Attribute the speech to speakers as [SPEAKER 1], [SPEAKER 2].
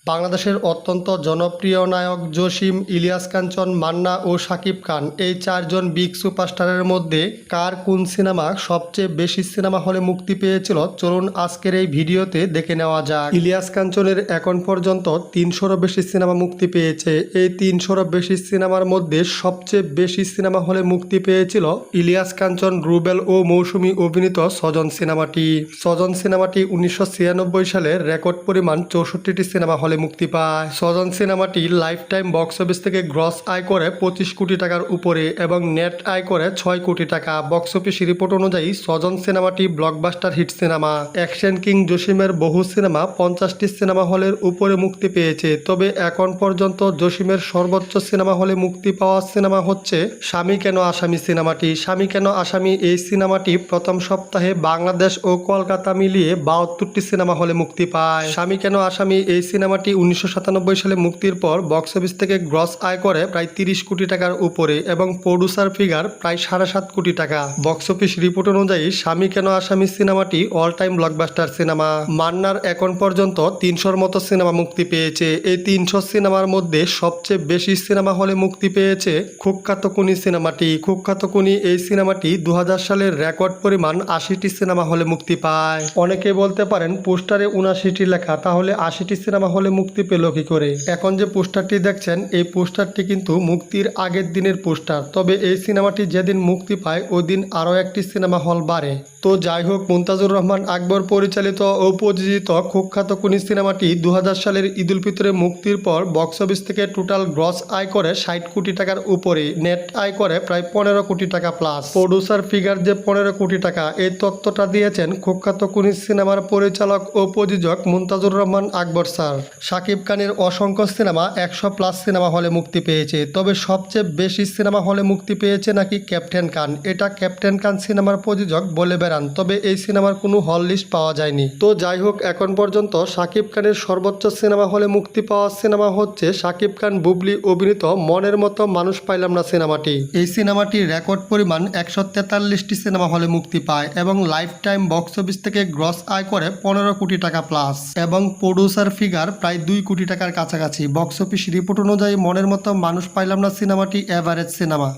[SPEAKER 1] বাংলাদেশের অত্যন্ত জনপ্রিয় নায়ক জসিম, ইলিয়াস কাঞ্চন, মান্না ও শাকিব খান এই চারজন বিগ সুপারস্টারের মধ্যে কার কোন সিনেমা সবচেয়ে বেশি সিনেমা হলে মুক্তি পেয়েছিল চলুন আজকের এই ভিডিওতে দেখে নেওয়া যাক। ইলিয়াস কাঞ্চনের এখন পর্যন্ত ৩০০রও বেশি সিনেমা মুক্তি পেয়েছে। এই ৩০০রও বেশি সিনেমার মধ্যে সবচেয়ে বেশি সিনেমা হলে মুক্তি পেয়েছিল ইলিয়াস কাঞ্চন, রুবেল ও মৌসুমী অভিনীত স্বজন সিনেমাটি। স্বজন সিনেমাটি 1996 সালে রেকর্ড পরিমাণ 64টি সিনেমা হলে মুক্তি পায়। স্বজন সিনেমাটি লাইফ টাইম বক্স অফিস থেকে গ্রস আয় করে 25 কোটি টাকার উপরে এবং নেট আয় করে 6 কোটি টাকা। বক্স অফিস রিপোর্ট অনুযায়ী স্বজন সিনেমাটি blockbuster hit cinema. Action king জসিমের বহু সিনেমা 50টি সিনেমা হলের উপরে মুক্তি পেয়েছে। তবে এখন পর্যন্ত জসিমের সর্বোচ্চ সিনেমা হলে মুক্তি পাওয়া সিনেমা হচ্ছে স্বামী কেন আসামি সিনেমাটি। স্বামী কেন আসামি এই সিনেমাটি প্রথম সপ্তাহে বাংলাদেশ ও কলকাতা মিলিয়ে 72টি সিনেমা হলে মুক্তি পায়। স্বামী কেন আসামি এই সিনেমাটি 1997 সালে মুক্তির পর বক্স অফিস থেকে গ্রস আয় করে প্রায় 30 কোটি টাকার উপরে এবং প্রডিউসার ফিগার প্রায় 7.5 কোটি টাকা। বক্স অফিস রিপোর্ট অনুযায়ী স্বামী কেন আসামি সিনেমাটি অল টাইম ব্লকবাস্টার সিনেমা। মান্নার এখন পর্যন্ত 300র মতো সিনেমা মুক্তি পেয়েছে। এই 300 সিনেমার মধ্যে সবচেয়ে বেশি সিনেমা হলে মুক্তি পেয়েছে কুখ্যাত খুনি সিনেমাটি। কুখ্যাত খুনি এই সিনেমাটি 2000 সালের রেকর্ড পরিমাণ 80টি সিনেমা হলে মুক্তি পায়। অনেকে বলতে পারেন পোস্টারে 79টি লেখা, তাহলে 80টি সিনেমা হলে মুক্তি পেল কি করে? এখন যে পোস্টারটি দেখছেন এই পোস্টারটি কিন্তু মুক্তির আগের দিনের পোস্টার। তবে এই সিনেমাটি যেদিন মুক্তি পায় ওই দিন আরও একটি সিনেমা হল বাড়ে। তো যাই হোক, মুনতাজুর রহমান আকবর পরিচালিত ও প্রযোজিত কুখ্যাত খুনি সিনেমাটি 2000 সালের ঈদ উল ফিতরে মুক্তির পর বক্স অফিস থেকে টোটাল গ্রস আয় করে 60 কোটি টাকার উপরে, নেট আয় করে প্রায় 15 কোটি টাকা প্লাস। প্রডিউসার ফিগার যে 15 কোটি টাকা, এই তথ্যটা দিয়েছেন কুখ্যাত খুনি সিনেমার পরিচালক ও প্রযোজক মুনতাজুর রহমান আকবর স্যার। শাকিব খানের অসংখ্য সিনেমা 100+ সিনেমা হলে মুক্তি পেয়েছে। তবে সবচেয়ে বেশি সিনেমা হলে মুক্তি পেয়েছে নাকি ক্যাপ্টেন খান। এটা ক্যাপ্টেন খান সিনেমার প্রযোজক বলে বেড়ান, তবে এই সিনেমার কোনো হল লিস্ট পাওয়া যায়নি। তো যাই হোক, এখন পর্যন্ত শাকিব খানের সর্বোচ্চ সিনেমা হলে মুক্তি পাওয়া সিনেমা হচ্ছে শাকিব খান বুবলি অভিনীত মনের মতো মানুষ পাইলাম না সিনেমাটি। এই সিনেমাটি রেকর্ড পরিমাণ 143টি সিনেমা হলে মুক্তি পায় এবং লাইফ টাইম বক্স অফিস থেকে গ্রস আয় করে 15 কোটি টাকা প্লাস এবং প্রডিউসার ফিগার প্রায় 2 কোটি টাকার কাছাকাছি। বক্স অফিস রিপোর্ট অনুযায়ী মনের মতো মানুষ পাইলাম না সিনেমাটি এভারেজ সিনেমা।